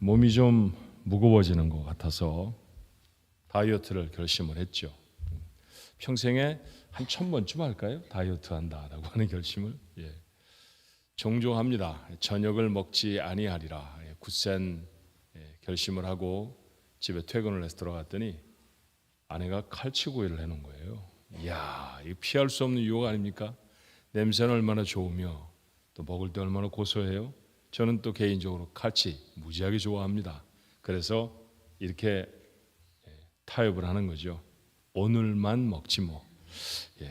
몸이 좀 무거워지는 것 같아서 다이어트를 결심을 했죠. 평생에 한 1000번쯤 할까요? 다이어트 한다라고 하는 결심을. 종종 합니다. 저녁을 먹지 아니하리라. 굳센 결심을 하고 집에 퇴근을 해서 들어갔더니 아내가 칼치구이를 해놓은 거예요. 이야, 이거 피할 수 없는 유혹 아닙니까? 냄새는 얼마나 좋으며 또 먹을 때 얼마나 고소해요. 저는 또 개인적으로 칼치 무지하게 좋아합니다. 그래서 이렇게 타협을 하는 거죠. 오늘만 먹지 뭐.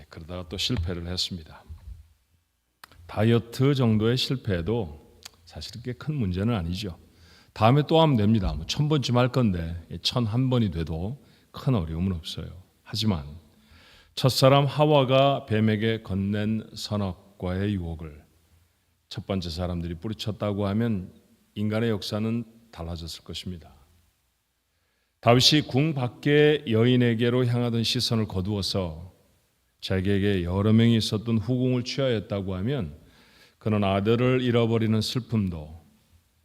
그러다가 또 실패를 했습니다. 다이어트 정도의 실패도 사실 그렇게 큰 문제는 아니죠. 다음에 또 하면 됩니다. 1000번쯤 할 건데 1001번이 돼도 큰 어려움은 없어요. 하지만 첫사람 하와가 뱀에게 건넨 선악과의 유혹을 첫 번째 사람들이 뿌리쳤다고 하면 인간의 역사는 달라졌을 것입니다. 다윗이 궁 밖의 여인에게로 향하던 시선을 거두어서 자기에게 여러 명이 있었던 후궁을 취하였다고 하면 그는 아들을 잃어버리는 슬픔도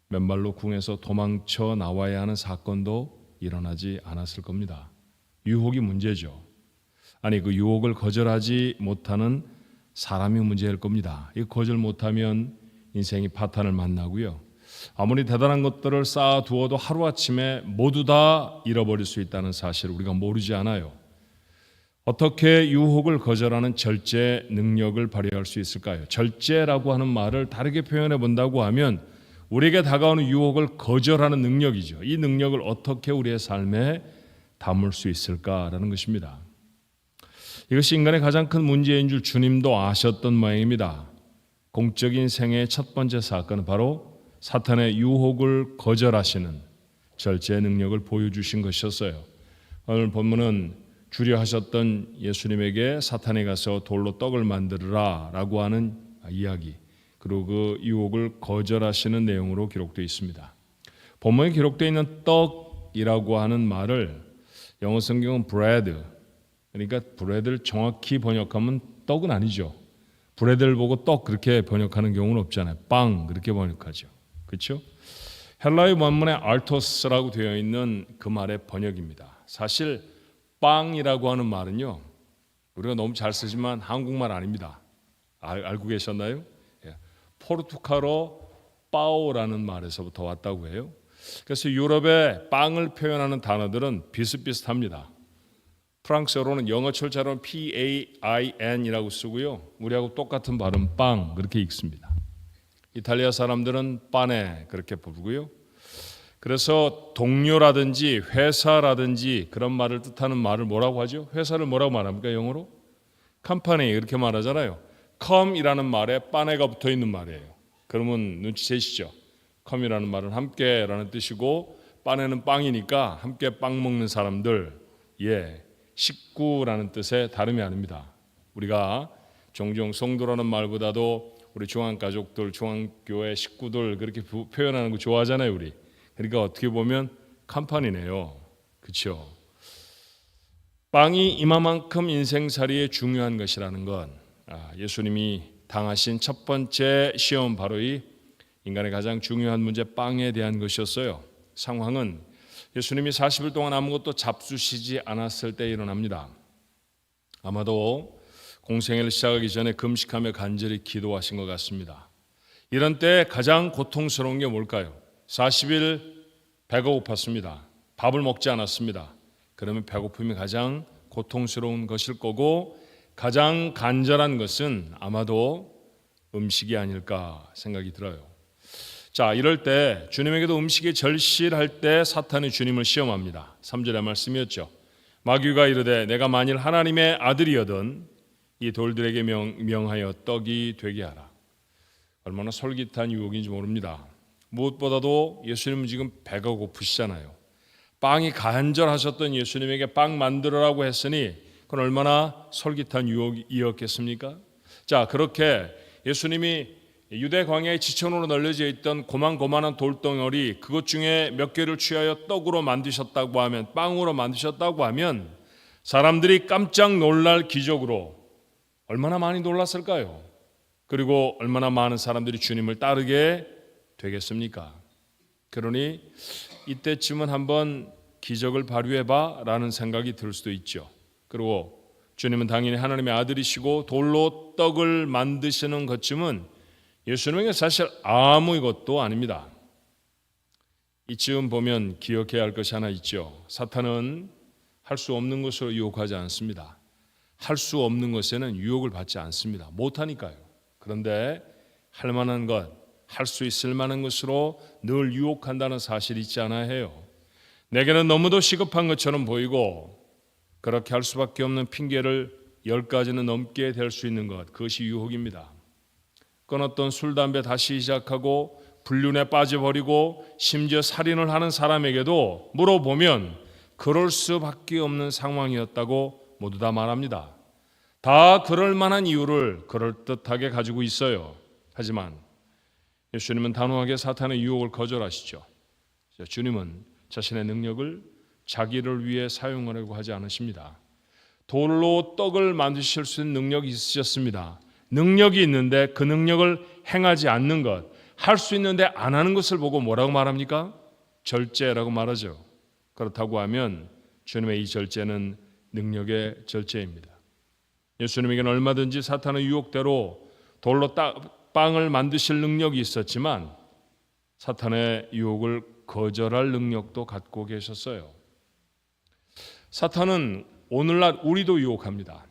맨발로 궁에서 도망쳐 나와야 하는 사건도 일어나지 않았을 겁니다. 유혹이 문제죠. 아니, 그 유혹을 거절하지 못하는 사람이 문제일 겁니다. 이거 거절 못하면 인생이 파탄을 만나고요. 아무리 대단한 것들을 쌓아두어도 하루아침에 모두 다 잃어버릴 수 있다는 사실을 우리가 모르지 않아요. 어떻게 유혹을 거절하는 절제 능력을 발휘할 수 있을까요? 절제라고 하는 말을 다르게 표현해 본다고 하면 우리에게 다가오는 유혹을 거절하는 능력이죠. 이 능력을 어떻게 우리의 삶에 담을 수 있을까라는 것입니다. 이것이 인간의 가장 큰 문제인 줄 주님도 아셨던 모양입니다. 공적인 생애의 첫 번째 사건은 바로 사탄의 유혹을 거절하시는 절제 능력을 보여주신 것이었어요. 오늘 본문은 주려하셨던 예수님에게 사탄이 가서 돌로 떡을 만들으라 라고 하는 이야기, 그리고 그 유혹을 거절하시는 내용으로 기록되어 있습니다. 본문에 기록되어 있는 떡이라고 하는 말을 영어 성경은 bread, 그러니까 브레드를 정확히 번역하면 떡은 아니죠. 브레드를 보고 떡 그렇게 번역하는 경우는 없잖아요. 빵 그렇게 번역하죠. 그렇죠? 헬라의 원문에 알토스라고 되어 있는 그 말의 번역입니다. 사실 빵이라고 하는 말은요, 우리가 너무 잘 쓰지만 한국말 아닙니다. 알고 계셨나요? 포르투갈어 빠오라는 말에서부터 왔다고 해요. 그래서 유럽의 빵을 표현하는 단어들은 비슷비슷합니다. 프랑스어로는 영어 철자로는 PAIN이라고 쓰고요. 우리하고 똑같은 발음 빵 그렇게 읽습니다. 이탈리아 사람들은 빠네 그렇게 부르고요. 그래서 동료라든지 회사라든지 그런 말을 뜻하는 말을 뭐라고 하죠? 회사를 뭐라고 말합니까? 영어로? 컴퍼니 이렇게 말하잖아요. come이라는 말에 빠네가 붙어 있는 말이에요. 그러면 눈치채시죠? come이라는 말은 함께라는 뜻이고 빠네는 빵이니까 함께 빵 먹는 사람들, 식구라는 뜻의 다름이 아닙니다. 우리가 종종 성도라는 말보다도 우리 중앙가족들, 중앙교회 식구들 그렇게 표현하는 거 좋아하잖아요, 우리. 그러니까 어떻게 보면 컴퍼니네요. 그렇죠? 빵이 이만큼 인생살이에 중요한 것이라는 건 예수님이 당하신 첫 번째 시험, 바로 이 인간의 가장 중요한 문제 빵에 대한 것이었어요. 상황은 예수님이 40일 동안 아무것도 잡수시지 않았을 때 일어납니다. 아마도 공생애를 시작하기 전에 금식하며 간절히 기도하신 것 같습니다. 이런 때 가장 고통스러운 게 뭘까요? 40일 배가 고팠습니다. 밥을 먹지 않았습니다. 그러면 배고픔이 가장 고통스러운 것일 거고 가장 간절한 것은 아마도 음식이 아닐까 생각이 들어요. 자, 이럴 때 주님에게도 음식이 절실할 때 사탄이 주님을 시험합니다. 3절의 말씀이었죠. 마귀가 이르되 내가 만일 하나님의 아들이여든 이 돌들에게 명하여 떡이 되게 하라. 얼마나 솔깃한 유혹인지 모릅니다. 무엇보다도 예수님은 지금 배가 고프시잖아요. 빵이 간절하셨던 예수님에게 빵 만들어라고 했으니 그건 얼마나 솔깃한 유혹이었겠습니까? 자, 그렇게 예수님이 유대 광야의 지천으로 널려져 있던 고만고만한 돌덩어리 그것 중에 몇 개를 취하여 떡으로 만드셨다고 하면, 빵으로 만드셨다고 하면 사람들이 깜짝 놀랄 기적으로 얼마나 많이 놀랐을까요? 그리고 얼마나 많은 사람들이 주님을 따르게 되겠습니까? 그러니 이때쯤은 한번 기적을 발휘해봐 라는 생각이 들 수도 있죠. 그리고 주님은 당연히 하나님의 아들이시고 돌로 떡을 만드시는 것쯤은 예수님에게 사실 아무 것도 아닙니다. 이쯤 보면 기억해야 할 것이 하나 있죠. 사탄은 할 수 없는 것으로 유혹하지 않습니다. 할 수 없는 것에는 유혹을 받지 않습니다. 못하니까요. 그런데 할 만한 것, 할 수 있을 만한 것으로 늘 유혹한다는 사실이 있지 않아야 해요. 내게는 너무도 시급한 것처럼 보이고 그렇게 할 수밖에 없는 핑계를 10가지는 넘게 될 수 있는 것, 그것이 유혹입니다. 끊었던 술, 담배 다시 시작하고 불륜에 빠져버리고 심지어 살인을 하는 사람에게도 물어보면 그럴 수밖에 없는 상황이었다고 모두 다 말합니다. 다 그럴 만한 이유를 그럴듯하게 가지고 있어요. 하지만 예수님은 단호하게 사탄의 유혹을 거절하시죠. 주님은 자신의 능력을 자기를 위해 사용하려고 하지 않으십니다. 돌로 떡을 만드실 수 있는 능력이 있으셨습니다. 능력이 있는데 그 능력을 행하지 않는 것, 할 수 있는데 안 하는 것을 보고 뭐라고 말합니까? 절제라고 말하죠. 그렇다고 하면 주님의 이 절제는 능력의 절제입니다. 예수님에게는 얼마든지 사탄의 유혹대로 돌로 빵을 만드실 능력이 있었지만 사탄의 유혹을 거절할 능력도 갖고 계셨어요. 사탄은 오늘날 우리도 유혹합니다.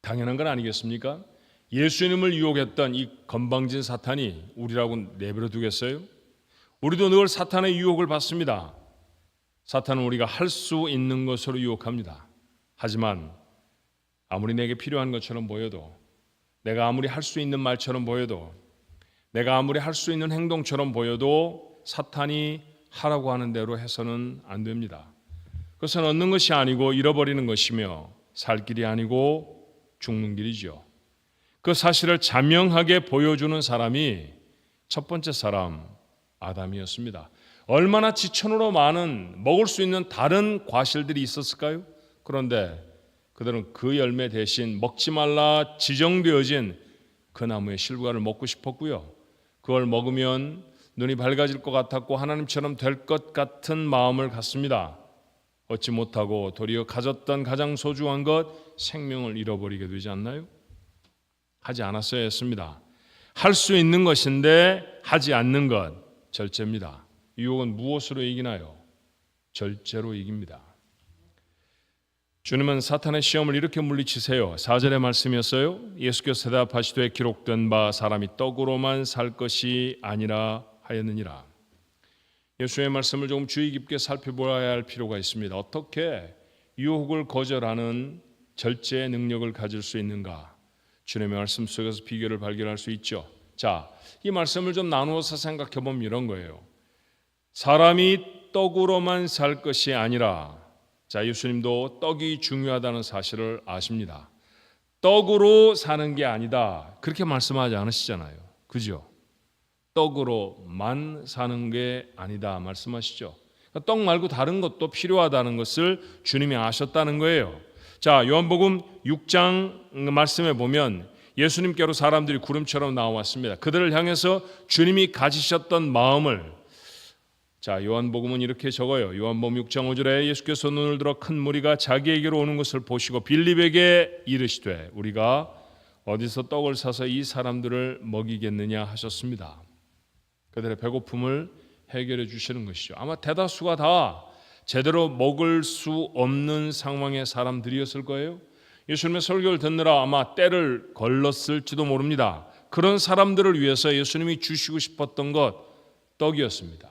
당연한 건 아니겠습니까? 예수님을 유혹했던 이 건방진 사탄이 우리라고 내버려 두겠어요? 우리도 늘 사탄의 유혹을 받습니다. 사탄은 우리가 할 수 있는 것으로 유혹합니다. 하지만 아무리 내게 필요한 것처럼 보여도, 내가 아무리 할 수 있는 말처럼 보여도, 내가 아무리 할 수 있는 행동처럼 보여도 사탄이 하라고 하는 대로 해서는 안 됩니다. 그것은 얻는 것이 아니고 잃어버리는 것이며 살 길이 아니고 죽는 길이죠. 그 사실을 자명하게 보여주는 사람이 첫 번째 사람 아담이었습니다. 얼마나 지천으로 많은 먹을 수 있는 다른 과실들이 있었을까요? 그런데 그들은 그 열매 대신 먹지 말라 지정되어진 그 나무의 실과를 먹고 싶었고요. 그걸 먹으면 눈이 밝아질 것 같았고 하나님처럼 될 것 같은 마음을 갖습니다. 얻지 못하고 도리어 가졌던 가장 소중한 것, 생명을 잃어버리게 되지 않나요? 하지 않았어야 했습니다. 할 수 있는 것인데 하지 않는 것, 절제입니다. 유혹은 무엇으로 이기나요? 절제로 이깁니다. 주님은 사탄의 시험을 이렇게 물리치세요. 4절의 말씀이었어요. 예수께서 대답하시되 기록된 바 사람이 떡으로만 살 것이 아니라 하였느니라. 예수의 말씀을 조금 주의 깊게 살펴보아야 할 필요가 있습니다. 어떻게 유혹을 거절하는 절제의 능력을 가질 수 있는가? 주님의 말씀 속에서 비결을 발견할 수 있죠. 자, 이 말씀을 좀 나누어서 생각해 보면 이런 거예요. 사람이 떡으로만 살 것이 아니라, 자, 예수님도 떡이 중요하다는 사실을 아십니다. 떡으로 사는 게 아니다, 그렇게 말씀하지 않으시잖아요. 그죠? 떡으로만 사는 게 아니다 말씀하시죠. 떡 말고 다른 것도 필요하다는 것을 주님이 아셨다는 거예요. 자, 요한복음 6장 말씀에 보면 예수님께로 사람들이 구름처럼 나왔습니다. 그들을 향해서 주님이 가지셨던 마음을, 자, 요한복음은 이렇게 적어요. 요한복음 6장 5절에 예수께서 눈을 들어 큰 무리가 자기에게로 오는 것을 보시고 빌립에게 이르시되 우리가 어디서 떡을 사서 이 사람들을 먹이겠느냐 하셨습니다. 그들의 배고픔을 해결해 주시는 것이죠. 아마 대다수가 다 제대로 먹을 수 없는 상황의 사람들이었을 거예요. 예수님의 설교를 듣느라 아마 때를 걸렀을지도 모릅니다. 그런 사람들을 위해서 예수님이 주시고 싶었던 것, 떡이었습니다.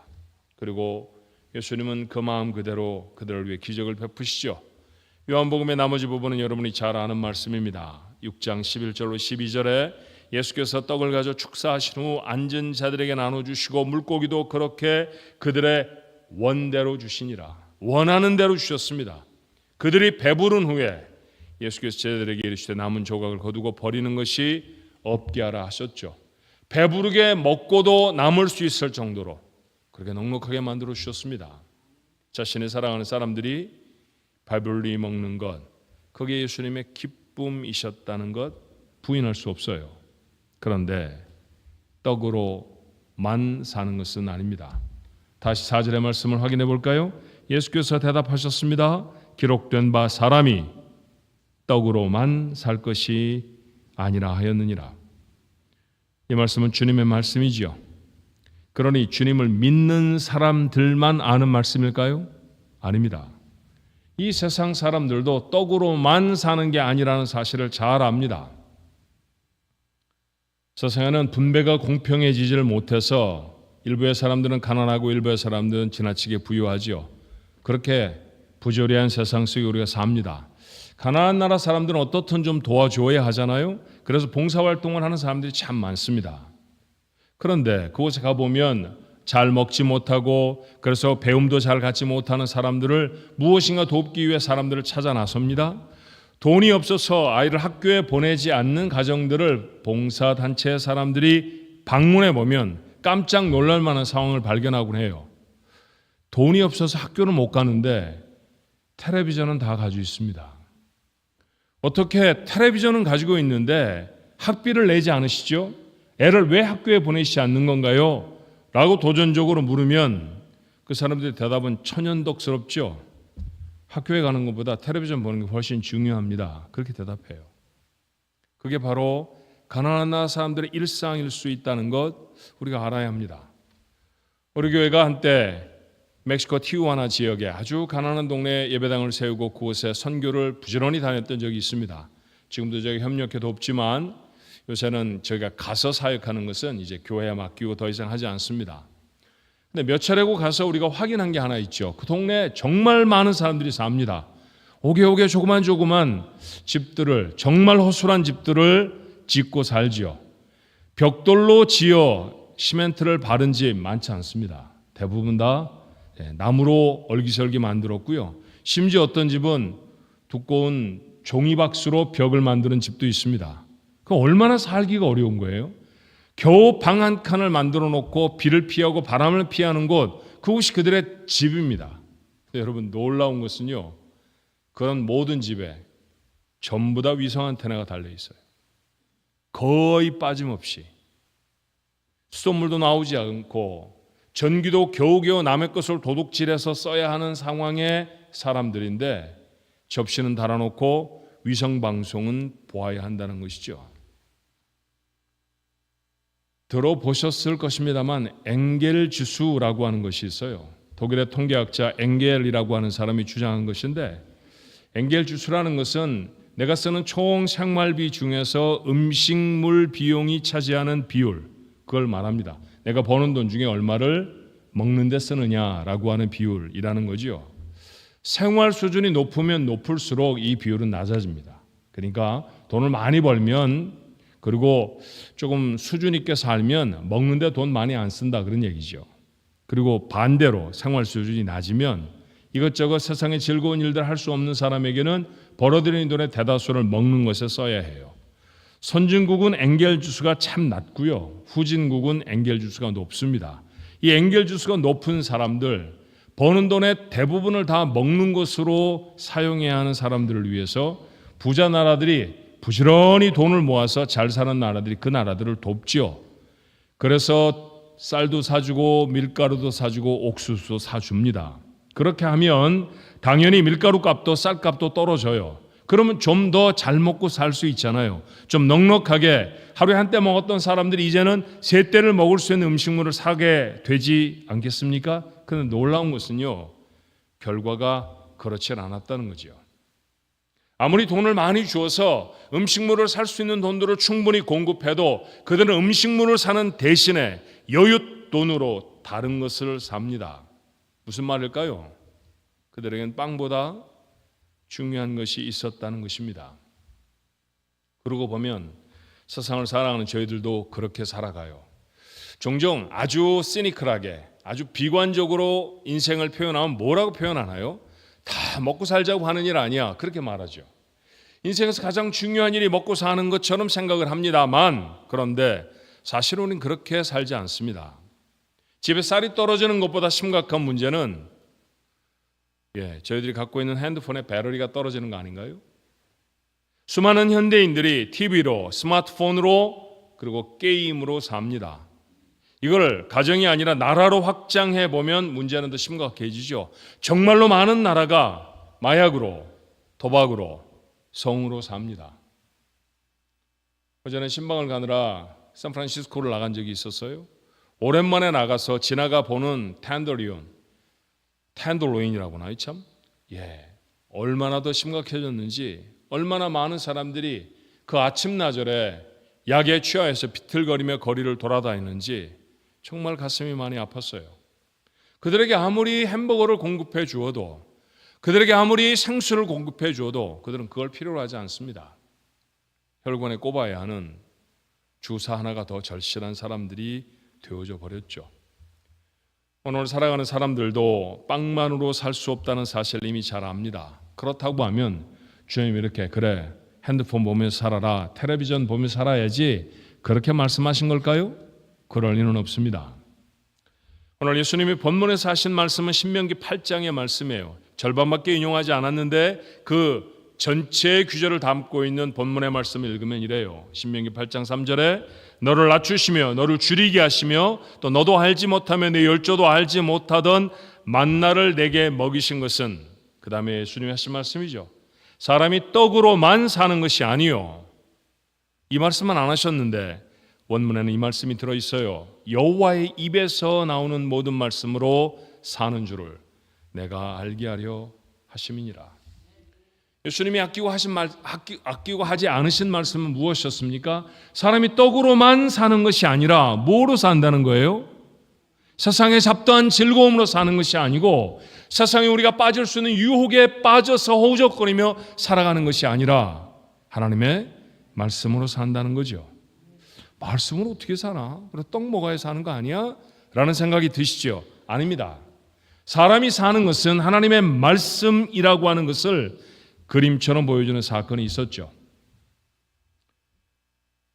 그리고 예수님은 그 마음 그대로 그들을 위해 기적을 베푸시죠. 요한복음의 나머지 부분은 여러분이 잘 아는 말씀입니다. 6장 11절로 12절에 예수께서 떡을 가져 축사하신 후 앉은 자들에게 나눠주시고 물고기도 그렇게 그들의 원대로 주시니라. 원하는 대로 주셨습니다. 그들이 배부른 후에 예수께서 제자들에게 이르시되 남은 조각을 거두고 버리는 것이 없게 하라 하셨죠. 배부르게 먹고도 남을 수 있을 정도로 그렇게 넉넉하게 만들어 주셨습니다. 자신의 사랑하는 사람들이 배불리 먹는 것, 그게 예수님의 기쁨이셨다는 것 부인할 수 없어요. 그런데 떡으로만 사는 것은 아닙니다. 다시 4절의 말씀을 확인해 볼까요? 예수께서 대답하셨습니다. 기록된 바 사람이 떡으로만 살 것이 아니라 하였느니라. 이 말씀은 주님의 말씀이지요. 그러니 주님을 믿는 사람들만 아는 말씀일까요? 아닙니다. 이 세상 사람들도 떡으로만 사는 게 아니라는 사실을 잘 압니다. 세상에는 분배가 공평해지지를 못해서 일부의 사람들은 가난하고 일부의 사람들은 지나치게 부유하지요. 그렇게 부조리한 세상 속에 우리가 삽니다. 가난한 나라 사람들은 어떻든 좀 도와줘야 하잖아요. 그래서 봉사활동을 하는 사람들이 참 많습니다. 그런데 그곳에 가보면 잘 먹지 못하고 그래서 배움도 잘 갖지 못하는 사람들을 무엇인가 돕기 위해 사람들을 찾아 나섭니다. 돈이 없어서 아이를 학교에 보내지 않는 가정들을 봉사단체 사람들이 방문해 보면 깜짝 놀랄 만한 상황을 발견하곤 해요. 돈이 없어서 학교를 못 가는데 텔레비전은 다 가지고 있습니다. 어떻게 텔레비전은 가지고 있는데 학비를 내지 않으시죠? 애를 왜 학교에 보내시지 않는 건가요? 라고 도전적으로 물으면 그 사람들의 대답은 천연덕스럽죠. 학교에 가는 것보다 텔레비전 보는 게 훨씬 중요합니다. 그렇게 대답해요. 그게 바로 가난한 나라 사람들의 일상일 수 있다는 것 우리가 알아야 합니다. 우리 교회가 한때 멕시코 티후아나 지역에 아주 가난한 동네에 예배당을 세우고 그곳에 선교를 부지런히 다녔던 적이 있습니다. 지금도 저희 협력해 돕지만 요새는 저희가 가서 사역하는 것은 이제 교회에 맡기고 더 이상 하지 않습니다. 근데 몇 차례고 가서 우리가 확인한 게 하나 있죠. 그 동네에 정말 많은 사람들이 삽니다. 오게 조그만 집들을, 정말 허술한 집들을 짓고 살지요. 벽돌로 지어 시멘트를 바른 집 많지 않습니다. 대부분 다 나무로 얼기설기 만들었고요. 심지어 어떤 집은 두꺼운 종이박스로 벽을 만드는 집도 있습니다. 그 얼마나 살기가 어려운 거예요. 겨우 방 한 칸을 만들어 놓고 비를 피하고 바람을 피하는 곳, 그곳이 그들의 집입니다. 여러분 놀라운 것은요, 그런 모든 집에 전부 다 위성 안테나가 달려 있어요. 거의 빠짐없이 수돗물도 나오지 않고 전기도 겨우겨우 남의 것을 도둑질해서 써야 하는 상황의 사람들인데 접시는 달아놓고 위성방송은 보아야 한다는 것이죠. 들어보셨을 것입니다만 엥겔주스라고 하는 것이 있어요. 독일의 통계학자 엥겔이라고 하는 사람이 주장한 것인데, 엥겔주스라는 것은 내가 쓰는 총 생활비 중에서 음식물 비용이 차지하는 비율, 그걸 말합니다. 내가 버는 돈 중에 얼마를 먹는 데 쓰느냐라고 하는 비율이라는 거죠. 생활 수준이 높으면 높을수록 이 비율은 낮아집니다. 그러니까 돈을 많이 벌면, 그리고 조금 수준 있게 살면 먹는데 돈 많이 안 쓴다, 그런 얘기죠. 그리고 반대로 생활 수준이 낮으면 이것저것 세상의 즐거운 일들 할 수 없는 사람에게는 벌어들이는 돈의 대다수를 먹는 것에 써야 해요. 선진국은 엥겔주스가 참 낮고요, 후진국은 엥겔주스가 높습니다. 이 엥겔주스가 높은 사람들, 버는 돈의 대부분을 다 먹는 것으로 사용해야 하는 사람들을 위해서 부자 나라들이 부지런히 돈을 모아서 잘 사는 나라들이 그 나라들을 돕지요. 그래서 쌀도 사주고 밀가루도 사주고 옥수수도 사줍니다. 그렇게 하면 당연히 밀가루 값도 쌀 값도 떨어져요. 그러면 좀 더 잘 먹고 살 수 있잖아요. 좀 넉넉하게 하루에 한때 먹었던 사람들이 이제는 세 때를 먹을 수 있는 음식물을 사게 되지 않겠습니까? 그런데 놀라운 것은요, 결과가 그렇지 않았다는 거죠. 아무리 돈을 많이 주어서 음식물을 살 수 있는 돈들을 충분히 공급해도 그들은 음식물을 사는 대신에 여윳돈으로 다른 것을 삽니다. 무슨 말일까요? 그들에겐 빵보다 중요한 것이 있었다는 것입니다. 그러고 보면 세상을 살아가는 저희들도 그렇게 살아가요. 종종 아주 시니컬하게, 아주 비관적으로 인생을 표현하면 뭐라고 표현하나요? 다 먹고 살자고 하는 일 아니야, 그렇게 말하죠. 인생에서 가장 중요한 일이 먹고 사는 것처럼 생각을 합니다만, 그런데 사실은 우리는 그렇게 살지 않습니다. 집에 쌀이 떨어지는 것보다 심각한 문제는 저희들이 갖고 있는 핸드폰의 배터리가 떨어지는 거 아닌가요? 수많은 현대인들이 TV로, 스마트폰으로, 그리고 게임으로 삽니다. 이걸 가정이 아니라 나라로 확장해 보면 문제는 더 심각해지죠. 정말로 많은 나라가 마약으로, 도박으로, 성으로 삽니다. 어제는 신방을 가느라 샌프란시스코를 나간 적이 있었어요. 오랜만에 나가서 지나가 보는 텐들로인이라고 나요 참. 얼마나 더 심각해졌는지, 얼마나 많은 사람들이 그 아침나절에 약에 취하여서 비틀거리며 거리를 돌아다니는지 정말 가슴이 많이 아팠어요. 그들에게 아무리 햄버거를 공급해 주어도, 그들에게 아무리 생수를 공급해 주어도 그들은 그걸 필요로 하지 않습니다. 혈관에 꼽아야 하는 주사 하나가 더 절실한 사람들이 되어져 버렸죠. 오늘 살아가는 사람들도 빵만으로 살 수 없다는 사실을 이미 잘 압니다. 그렇다고 하면 주님이 이렇게 그래 핸드폰 보면서 살아라, 텔레비전 보면서 살아야지 그렇게 말씀하신 걸까요? 그럴 리는 없습니다. 오늘 예수님이 본문에서 하신 말씀은 신명기 8장의 말씀이에요. 절반밖에 인용하지 않았는데 그 전체의 규절을 담고 있는 본문의 말씀을 읽으면 이래요. 신명기 8장 3절에 너를 낮추시며 너를 줄이게 하시며 또 너도 알지 못하며 내 열조도 알지 못하던 만나를 내게 먹이신 것은, 그 다음에 예수님이 하신 말씀이죠. 사람이 떡으로만 사는 것이 아니요. 이 말씀은 안 하셨는데 원문에는 이 말씀이 들어있어요. 여호와의 입에서 나오는 모든 말씀으로 사는 줄을 내가 알게 하려 하심이니라. 예수님이 아끼고 하지 않으신 말씀은 무엇이었습니까? 사람이 떡으로만 사는 것이 아니라 뭐로 산다는 거예요? 세상의 잡다한 즐거움으로 사는 것이 아니고, 세상에 우리가 빠질 수 있는 유혹에 빠져서 허우적거리며 살아가는 것이 아니라 하나님의 말씀으로 산다는 거죠. 말씀으로 어떻게 사나? 그래 떡 먹어야 사는 거 아니야? 라는 생각이 드시죠? 아닙니다. 사람이 사는 것은 하나님의 말씀이라고 하는 것을 그림처럼 보여주는 사건이 있었죠.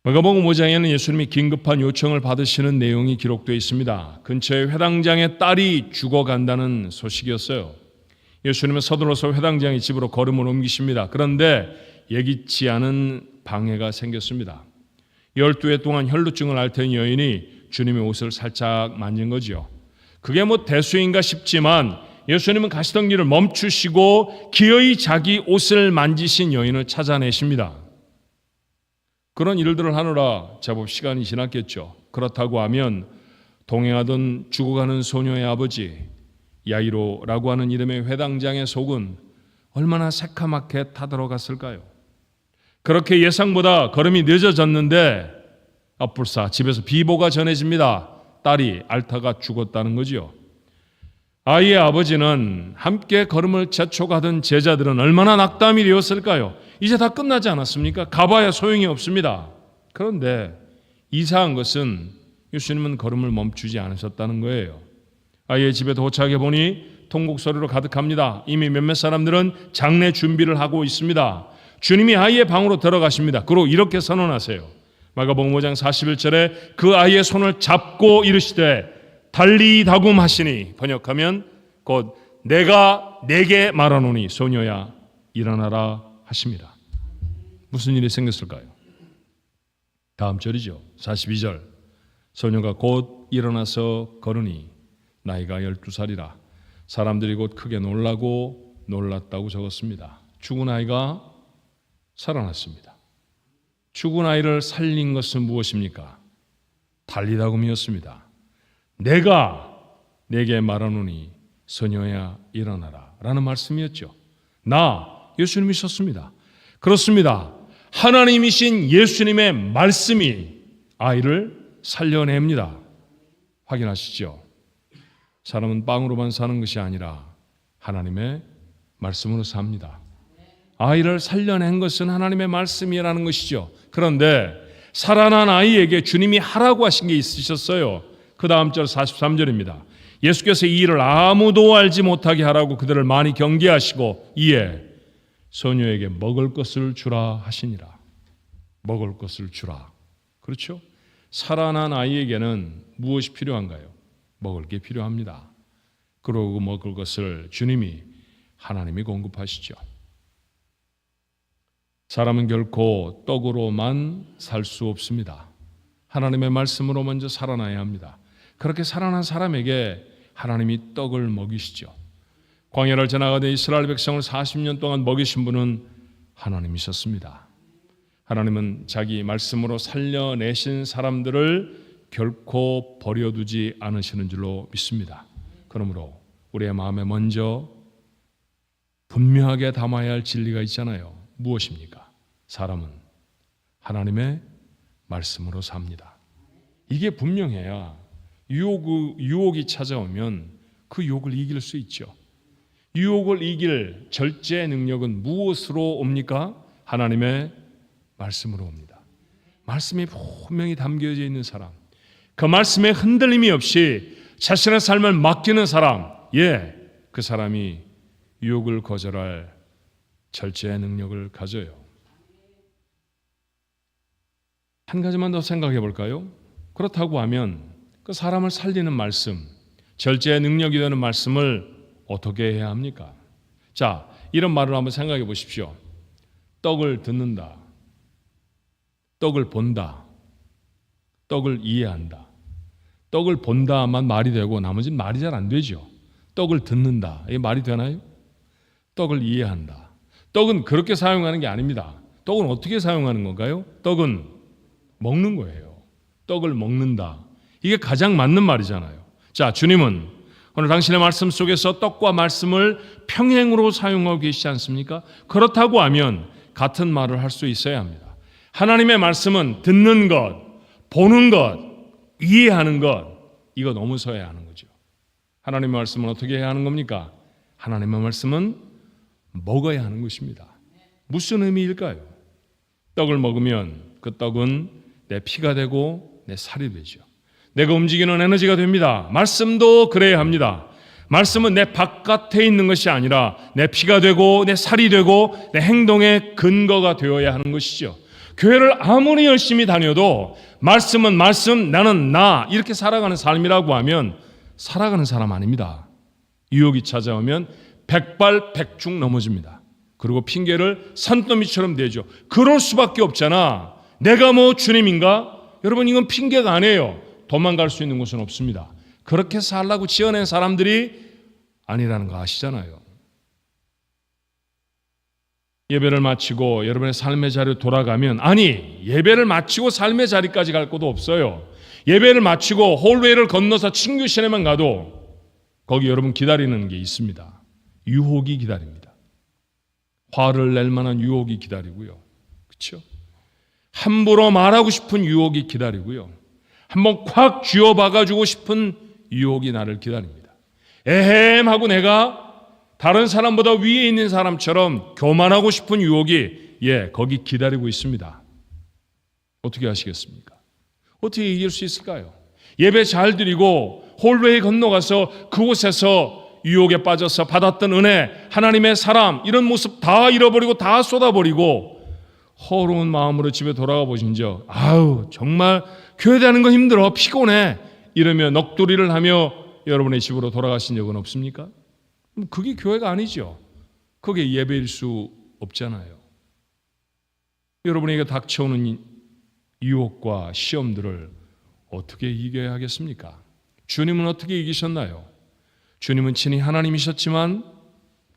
마가복음 5장에는 예수님이 긴급한 요청을 받으시는 내용이 기록되어 있습니다. 근처에 회당장의 딸이 죽어간다는 소식이었어요. 예수님은 서둘러서 회당장의 집으로 걸음을 옮기십니다. 그런데 예기치 않은 방해가 생겼습니다. 12해 동안 혈루증을 앓던 여인이 주님의 옷을 살짝 만진 거죠. 그게 뭐 대수인가 싶지만 예수님은 가시던 길을 멈추시고 기어이 자기 옷을 만지신 여인을 찾아내십니다. 그런 일들을 하느라 제법 시간이 지났겠죠. 그렇다고 하면 동행하던 죽어가는 소녀의 아버지 야이로라고 하는 이름의 회당장의 속은 얼마나 새카맣게 타들어갔을까요? 그렇게 예상보다 걸음이 늦어졌는데 엎불사 집에서 비보가 전해집니다. 딸이 앓다가 죽었다는 거지요. 아이의 아버지는 함께 걸음을 재촉하던 제자들은 얼마나 낙담이 되었을까요? 이제 다 끝나지 않았습니까? 가봐야 소용이 없습니다. 그런데 이상한 것은 예수님은 걸음을 멈추지 않으셨다는 거예요. 아이의 집에 도착해 보니 통곡 소리로 가득합니다. 이미 몇몇 사람들은 장례 준비를 하고 있습니다. 주님이 아이의 방으로 들어가십니다. 그리고 이렇게 선언하세요. 마가복음 5장 41절에 그 아이의 손을 잡고 이르시되 달리다굼 하시니, 번역하면 곧 내가 내게 말하노니 소녀야 일어나라 하십니다. 무슨 일이 생겼을까요? 다음 절이죠. 42절. 소녀가 곧 일어나서 걸으니 나이가 12살이라 사람들이 곧 크게 놀랐다고 적었습니다. 죽은 아이가 살아났습니다. 죽은 아이를 살린 것은 무엇입니까? 달리다굼이었습니다. 내가 내게 말하노니 소녀야 일어나라 라는 말씀이었죠. 예수님이셨습니다. 그렇습니다. 하나님이신 예수님의 말씀이 아이를 살려냅니다. 확인하시죠? 사람은 빵으로만 사는 것이 아니라 하나님의 말씀으로 삽니다. 아이를 살려낸 것은 하나님의 말씀이라는 것이죠. 그런데 살아난 아이에게 주님이 하라고 하신 게 있으셨어요. 그 다음 절 43절입니다. 예수께서 이 일을 아무도 알지 못하게 하라고 그들을 많이 경계하시고 이에 소녀에게 먹을 것을 주라 하시니라. 먹을 것을 주라. 그렇죠? 살아난 아이에게는 무엇이 필요한가요? 먹을 게 필요합니다. 그러고 먹을 것을 주님이 하나님이 공급하시죠. 사람은 결코 떡으로만 살 수 없습니다. 하나님의 말씀으로 먼저 살아나야 합니다. 그렇게 살아난 사람에게 하나님이 떡을 먹이시죠. 광야를 지나가던 이스라엘 백성을 40년 동안 먹이신 분은 하나님이셨습니다. 하나님은 자기 말씀으로 살려내신 사람들을 결코 버려두지 않으시는 줄로 믿습니다. 그러므로 우리의 마음에 먼저 분명하게 담아야 할 진리가 있잖아요. 무엇입니까? 사람은 하나님의 말씀으로 삽니다. 이게 분명해야 유혹이 찾아오면 그 유혹을 이길 수 있죠. 유혹을 이길 절제 능력은 무엇으로 옵니까? 하나님의 말씀으로 옵니다. 말씀이 분명히 담겨져 있는 사람, 그 말씀에 흔들림이 없이 자신의 삶을 맡기는 사람, 그 사람이 유혹을 거절할 절제의 능력을 가져요. 한 가지만 더 생각해 볼까요? 그렇다고 하면 그 사람을 살리는 말씀, 절제의 능력이 되는 말씀을 어떻게 해야 합니까? 자, 이런 말을 한번 생각해 보십시오. 떡을 듣는다, 떡을 본다, 떡을 이해한다. 떡을 본다만 말이 되고 나머지는 말이 잘 안 되죠. 떡을 듣는다, 이게 말이 되나요? 떡을 이해한다. 떡은 그렇게 사용하는 게 아닙니다. 떡은 어떻게 사용하는 건가요? 떡은 먹는 거예요. 떡을 먹는다. 이게 가장 맞는 말이잖아요. 자, 주님은 오늘 당신의 말씀 속에서 떡과 말씀을 평행으로 사용하고 계시지 않습니까? 그렇다고 하면 같은 말을 할 수 있어야 합니다. 하나님의 말씀은 듣는 것, 보는 것, 이해하는 것, 이거 넘어서야 하는 거죠. 하나님의 말씀은 어떻게 해야 하는 겁니까? 하나님의 말씀은 먹어야 하는 것입니다. 무슨 의미일까요? 떡을 먹으면 그 떡은 내 피가 되고 내 살이 되죠. 내가 움직이는 에너지가 됩니다. 말씀도 그래야 합니다. 말씀은 내 바깥에 있는 것이 아니라 내 피가 되고 내 살이 되고 내 행동의 근거가 되어야 하는 것이죠. 교회를 아무리 열심히 다녀도 말씀은 말씀, 나는 나 이렇게 살아가는 삶이라고 하면 살아가는 사람 아닙니다. 유혹이 찾아오면 백발백중 넘어집니다. 그리고 핑계를 산더미처럼 대죠. 그럴 수밖에 없잖아. 내가 뭐 주님인가? 여러분, 이건 핑계가 아니에요. 도망갈 수 있는 곳은 없습니다. 그렇게 살라고 지어낸 사람들이 아니라는 거 아시잖아요. 예배를 마치고 여러분의 삶의 자리로 돌아가면, 아니, 예배를 마치고 삶의 자리까지 갈 곳도 없어요. 예배를 마치고 홀웨이를 건너서 친교실에만 가도 거기 여러분 기다리는 게 있습니다. 유혹이 기다립니다. 화를 낼 만한 유혹이 기다리고요. 그렇죠? 함부로 말하고 싶은 유혹이 기다리고요. 한번 콱 쥐어박아주고 싶은 유혹이 나를 기다립니다. 에헴 하고 내가 다른 사람보다 위에 있는 사람처럼 교만하고 싶은 유혹이 거기 기다리고 있습니다. 어떻게 하시겠습니까? 어떻게 이길 수 있을까요? 예배 잘 드리고 홀웨이 건너가서 그곳에서 유혹에 빠져서 받았던 은혜, 하나님의 사람, 이런 모습 다 잃어버리고 다 쏟아버리고 허로운 마음으로 집에 돌아가 보신 적, 아우 정말 교회 다니는 거 힘들어, 피곤해, 이러며 넋두리를 하며 여러분의 집으로 돌아가신 적은 없습니까? 그게 교회가 아니죠. 그게 예배일 수 없잖아요. 여러분에게 닥쳐오는 유혹과 시험들을 어떻게 이겨야 하겠습니까? 주님은 어떻게 이기셨나요? 주님은 친히 하나님이셨지만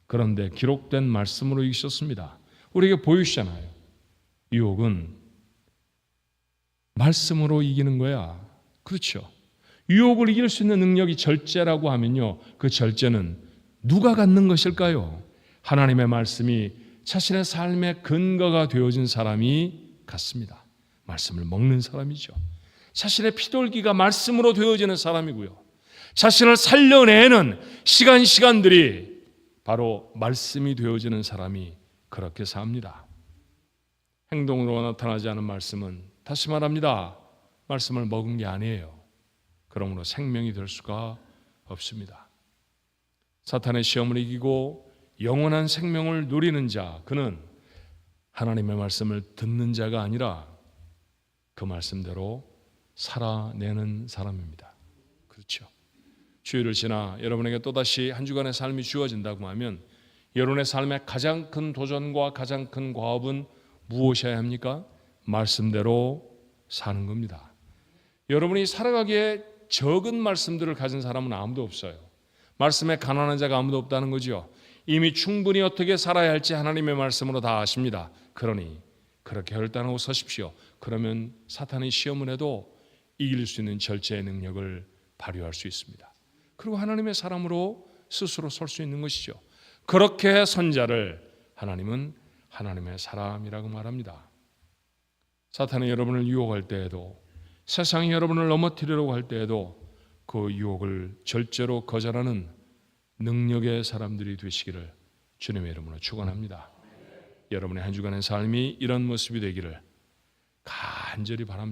그런데 기록된 말씀으로 이기셨습니다. 우리에게 보이시잖아요. 유혹은 말씀으로 이기는 거야. 그렇죠? 유혹을 이길 수 있는 능력이 절제라고 하면요, 그 절제는 누가 갖는 것일까요? 하나님의 말씀이 자신의 삶의 근거가 되어진 사람이 갖습니다. 말씀을 먹는 사람이죠. 자신의 피돌기가 말씀으로 되어지는 사람이고요. 자신을 살려내는 시간들이 바로 말씀이 되어지는 사람이 그렇게 삽니다. 행동으로 나타나지 않은 말씀은, 다시 말합니다, 말씀을 먹은 게 아니에요. 그러므로 생명이 될 수가 없습니다. 사탄의 시험을 이기고 영원한 생명을 누리는 자, 그는 하나님의 말씀을 듣는 자가 아니라 그 말씀대로 살아내는 사람입니다. 그렇죠? 주일을 지나 여러분에게 또다시 한 주간의 삶이 주어진다고 하면 여러분의 삶의 가장 큰 도전과 가장 큰 과업은 무엇이어야 합니까? 말씀대로 사는 겁니다. 여러분이 살아가기에 적은 말씀들을 가진 사람은 아무도 없어요. 말씀에 가난한 자가 아무도 없다는 거죠. 이미 충분히 어떻게 살아야 할지 하나님의 말씀으로 다 아십니다. 그러니 그렇게 결단하고 서십시오. 그러면 사탄의 시험을 해도 이길 수 있는 절제의 능력을 발휘할 수 있습니다. 그리고 하나님의 사람으로 스스로 설 수 있는 것이죠. 그렇게 선 자를 하나님은 하나님의 사람이라고 말합니다. 사탄이 여러분을 유혹할 때에도, 세상이 여러분을 넘어뜨리려고 할 때에도 그 유혹을 절제로 거절하는 능력의 사람들이 되시기를 주님의 이름으로 축원합니다. 여러분의 한 주간의 삶이 이런 모습이 되기를 간절히 바랍니다.